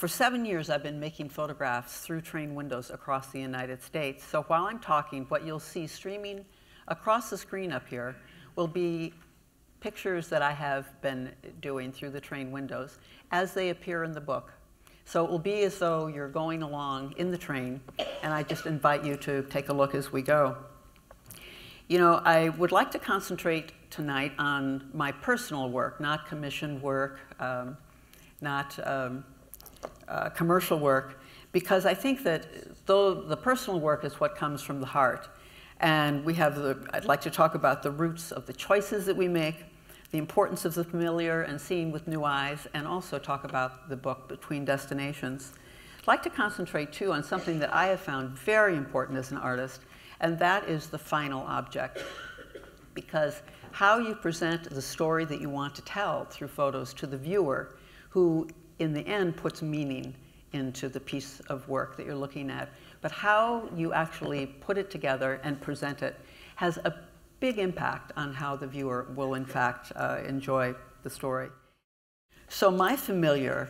For 7 years, I've been making photographs through train windows across the United States. So while I'm talking, what you'll see streaming across the screen up here will be pictures that I have been doing through the train windows as they appear in the book. So it will be as though you're going along in the train, and I just invite you to take a look as we go. You know, I would like to concentrate tonight on my personal work, not commissioned work, not commercial work, because I think that though the personal work is what comes from the heart, and I'd like to talk about the roots of the choices that we make, the importance of the familiar and seeing with new eyes, and also talk about the book Between Destinations. I'd like to concentrate too on something that I have found very important as an artist, and that is the final object. Because how you present the story that you want to tell through photos to the viewer, who in the end puts meaning into the piece of work that you're looking at, but how you actually put it together and present it has a big impact on how the viewer will in fact enjoy the story. So my familiar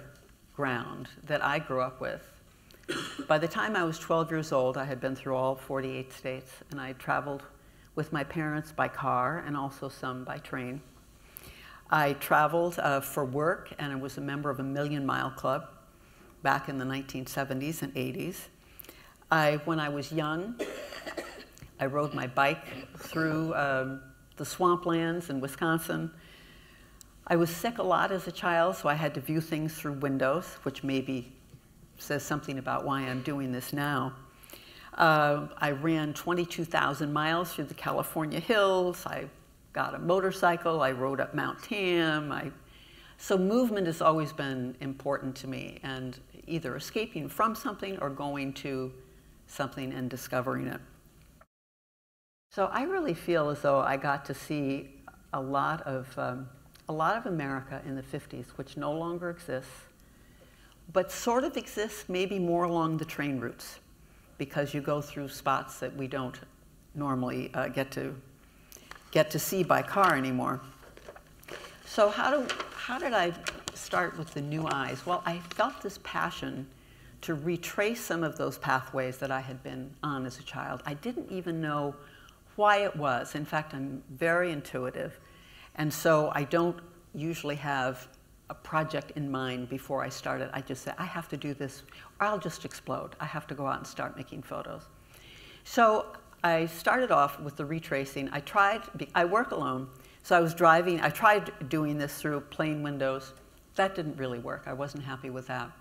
ground that I grew up with, by the time I was 12 years old, I had been through all 48 states, and I traveled with my parents by car and also some by train. I traveled for work, and I was a member of a Million Mile Club back in the 1970s and 80s. When I was young, I rode my bike through the swamplands in Wisconsin. I was sick a lot as a child, so I had to view things through windows, which maybe says something about why I'm doing this now. I ran 22,000 miles through the California hills. I got a motorcycle. I rode up Mount Tam. So movement has always been important to me, and either escaping from something or going to something and discovering it. So I really feel as though I got to see a lot of America in the 50s, which no longer exists, but sort of exists maybe more along the train routes, because you go through spots that we don't normally get to see by car anymore. So how did I start with the new eyes? Well, I felt this passion to retrace some of those pathways that I had been on as a child. I didn't even know why it was. In fact, I'm very intuitive, and so I don't usually have a project in mind before I start it. I just say, I have to do this, or I'll just explode. I have to go out and start making photos. So I started off with the retracing. I work alone, so I was driving. I tried doing this through plane windows. That didn't really work. I wasn't happy with that.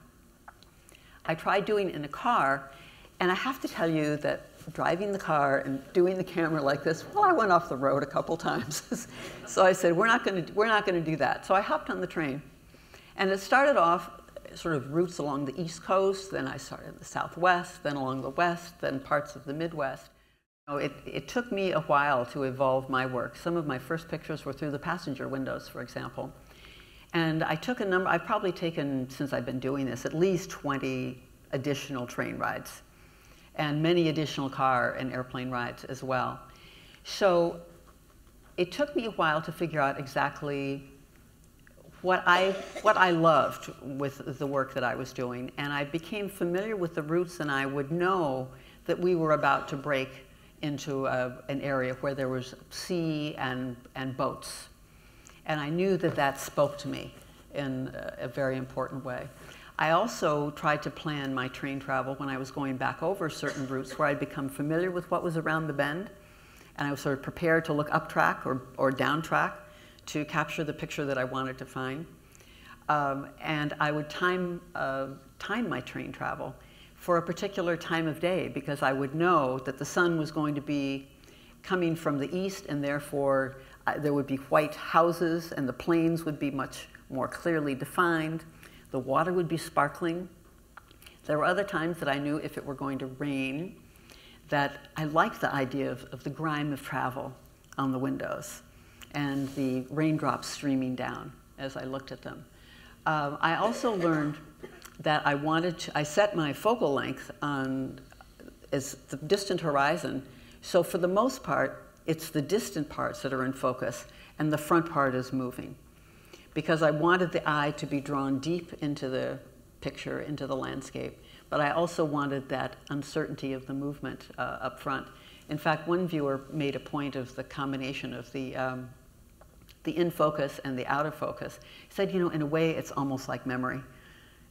I tried doing it in a car, and I have to tell you that driving the car and doing the camera like this, well, I went off the road a couple times. So I said, we're not going to do that. So I hopped on the train, and it started off sort of routes along the East Coast. Then I started in the Southwest, then along the West, then parts of the Midwest. It took me a while to evolve my work. Some of my first pictures were through the passenger windows, for example. And I took a number. I've probably taken, since I've been doing this, at least 20 additional train rides, and many additional car and airplane rides as well. So it took me a while to figure out exactly what I loved with the work that I was doing, and I became familiar with the routes, and I would know that we were about to break into an area where there was sea and boats. And I knew that that spoke to me in a very important way. I also tried to plan my train travel when I was going back over certain routes where I'd become familiar with what was around the bend, and I was sort of prepared to look up track or down track to capture the picture that I wanted to find. And I would time my train travel for a particular time of day, because I would know that the sun was going to be coming from the east, and therefore there would be white houses, and the plains would be much more clearly defined. The water would be sparkling. There were other times that I knew if it were going to rain, that I liked the idea of the grime of travel on the windows and the raindrops streaming down as I looked at them. I also learned that I set my focal length on as the distant horizon. So for the most part, it's the distant parts that are in focus, and the front part is moving, because I wanted the eye to be drawn deep into the picture into the landscape. But I also wanted that uncertainty of the movement up front. In fact, one viewer made a point of the combination of the in focus and the out of focus. He said, you know, in a way, it's almost like memory.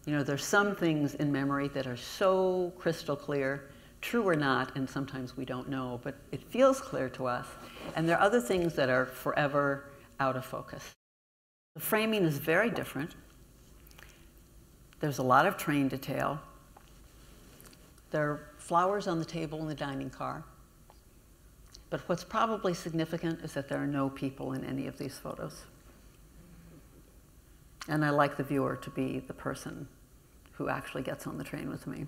You know, there's some things in memory that are so crystal clear, true or not, and sometimes we don't know, but it feels clear to us. And there are other things that are forever out of focus. The framing is very different. There's a lot of train detail. There are flowers on the table in the dining car. But what's probably significant is that there are no people in any of these photos. And I like the viewer to be the person who actually gets on the train with me.